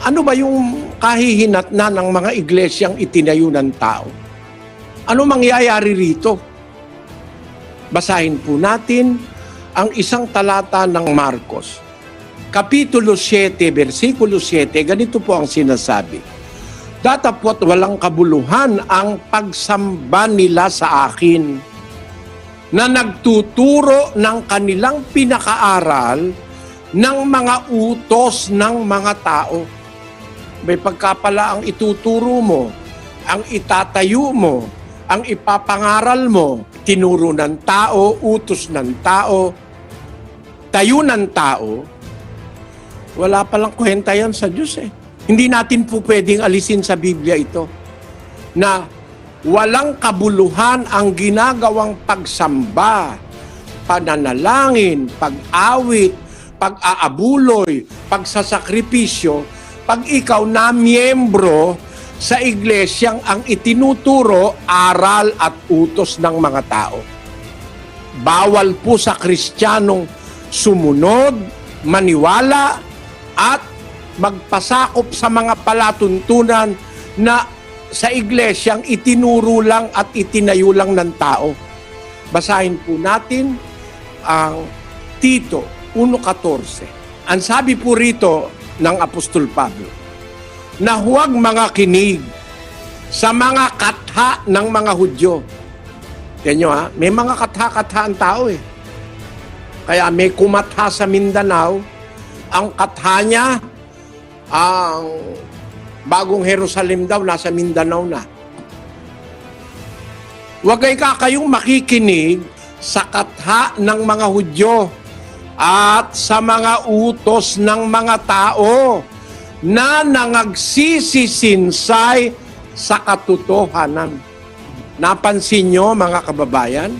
Ano ba yung kahihinatnan ng mga iglesyang itinayo ng tao? Ano mangyayari rito? Basahin po natin ang isang talata ng Marcos. Kapitulo 7, versikulo 7, ganito po ang sinasabi. Datapot walang kabuluhan ang pagsamba nila sa akin na nagtuturo ng kanilang pinakaaral ng mga utos ng mga tao. May pagkapala ang ituturo mo, ang itatayo mo, ang ipapangaral mo, tinuro ng tao, utos ng tao, tayo ng tao, wala palang kwenta yan sa Diyos eh. Hindi natin po pwedeng alisin sa Biblia ito na walang kabuluhan ang ginagawang pagsamba, pananalangin, pag-awit, pag-aabuloy, pagsasakripisyo, pag ikaw na miyembro sa iglesyang ang itinuturo, aral at utos ng mga tao. Bawal po sa Kristiyanong sumunod, maniwala, at magpasakop sa mga palatuntunan na sa iglesyang itinuro lang at itinayo lang ng tao. Basahin po natin ang Tito 1:14. Ang sabi po rito ng Apostol Pablo, na huwag mga kinig sa mga katha ng mga Hudyo. Yan nyo ha, may mga katha-katha ang tao eh. Kaya may kumatha sa Mindanao, ang katha niya, ang bagong Jerusalem daw, nasa Mindanao na. Huwag kayong makikinig sa katha ng mga Hudyo at sa mga utos ng mga tao na nangagsisisinsay sa katotohanan. Napansin nyo mga kababayan?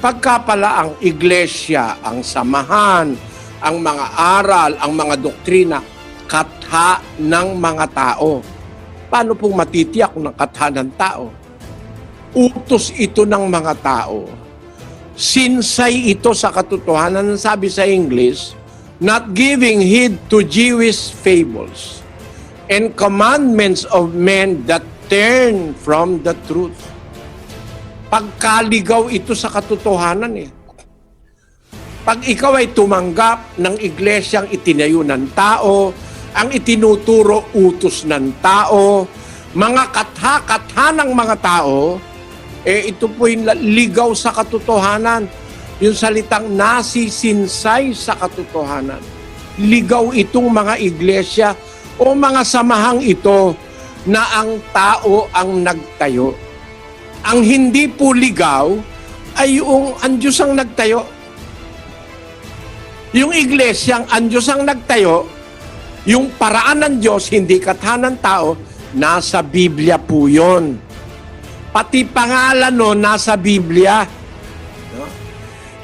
Pagka pala ang iglesia, ang samahan, ang mga aral, ang mga doktrina, katha ng mga tao. Paano pong matitiyak kung ng katha ng tao? Utos ito ng mga tao. Sinsay ito sa katotohanan. Sabi sa English, not giving heed to Jewish fables and commandments of men that turn from the truth. Pagkaligaw ito sa katotohanan eh. Pag ikaw ay tumanggap ng iglesyang itinayo ng tao, ang itinuturo utos ng tao, mga katha-katha ng mga tao, ito po yung ligaw sa katotohanan. Yung salitang nasisinsay sa katotohanan. Ligaw itong mga iglesia o mga samahang ito na ang tao ang nagtayo. Ang hindi po ligaw ay yung ang Diyos ang nagtayo. Yung iglesyang ang Diyos ang nagtayo, yung paraan ng Diyos, hindi katha ng tao, nasa Biblia po yun. Pati pangalan no, nasa Biblia. No?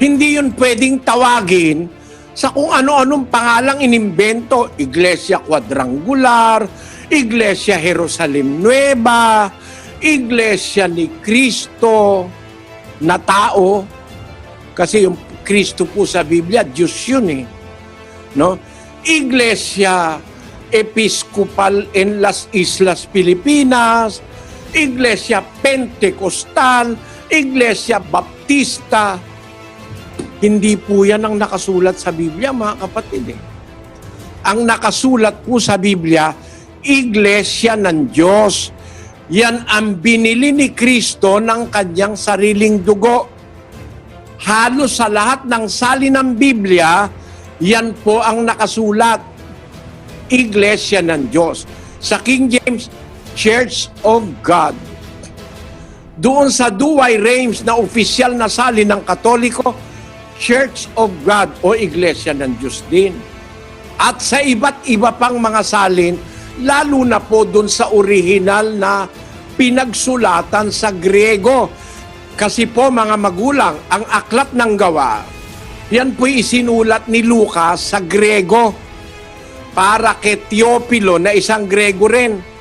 Hindi yun pwedeng tawagin sa kung ano-anong pangalang inimbento. Iglesia Quadrangular, Iglesia Jerusalem Nueva, Iglesia ni Cristo na tao. Kasi yung Kristo po sa Biblia, Diyos yun eh. No? Iglesia Episcopal en las Islas Pilipinas, Iglesia Pentecostal, Iglesia Baptista. Hindi po yan ang nakasulat sa Biblia, mga kapatid eh. Ang nakasulat po sa Biblia, Iglesia ng Diyos. Yan ang binili ni Kristo ng kanyang sariling dugo. Halos sa lahat ng salin ng Biblia, yan po ang nakasulat. Iglesia ng Diyos. Sa King James, Church of God. Doon sa Douay Rheims na opisyal na salin ng Katoliko, Church of God o Iglesia ng Diyos din. At sa iba't iba pang mga salin, lalo na po doon sa orihinal na pinagsulatan sa Griego. Kasi po mga magulang, ang aklat ng gawa, yan po'y isinulat ni Lucas sa Griego para kay Teopilo na isang Griego rin.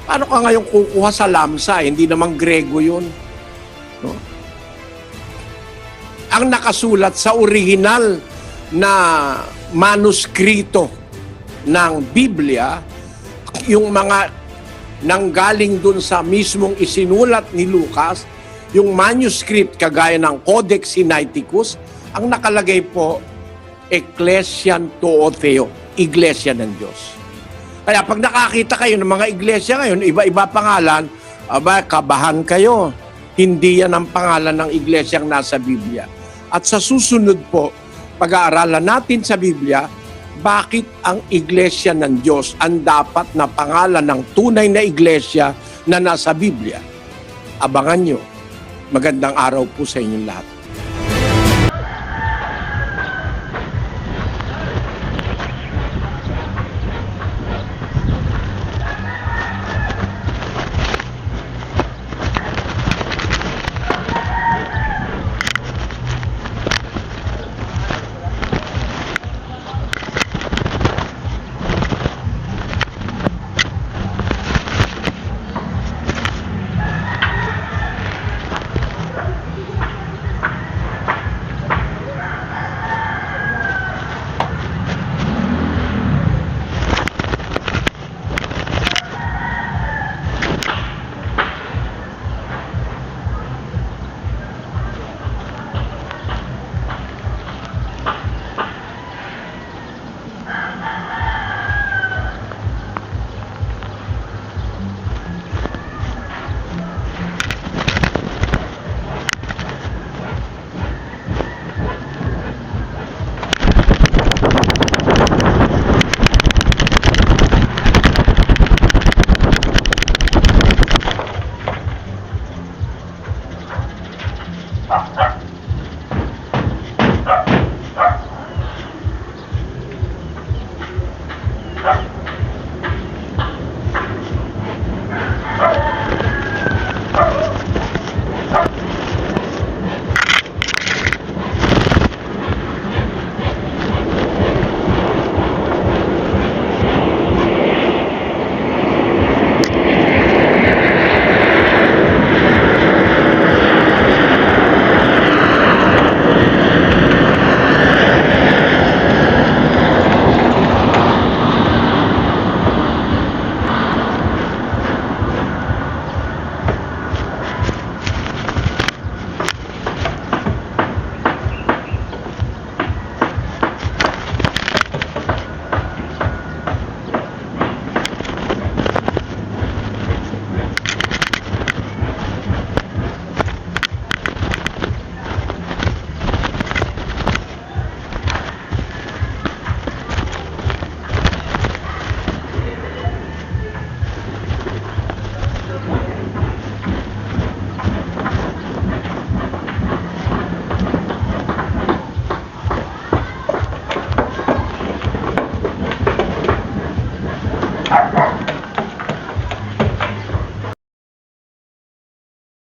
Paano ka ngayon kukuha sa Lamsa? Hindi naman Griego yun. No? Ang nakasulat sa orihinal na manuskrito ng Biblia yung mga nanggaling dun sa mismong isinulat ni Lucas, yung manuscript kagaya ng Codex Sinaiticus, ang nakalagay po, Ecclesian Theou, Iglesia ng Diyos. Kaya pag nakakita kayo ng mga iglesia ngayon, iba-iba pangalan, kabahan kayo. Hindi yan ang pangalan ng iglesia ang nasa Biblia. At sa susunod po, pag-aaralan natin sa Biblia, bakit ang iglesia ng Diyos ang dapat na pangalan ng tunay na iglesia na nasa Biblia. Abangan nyo. Magandang araw po sa inyong lahat.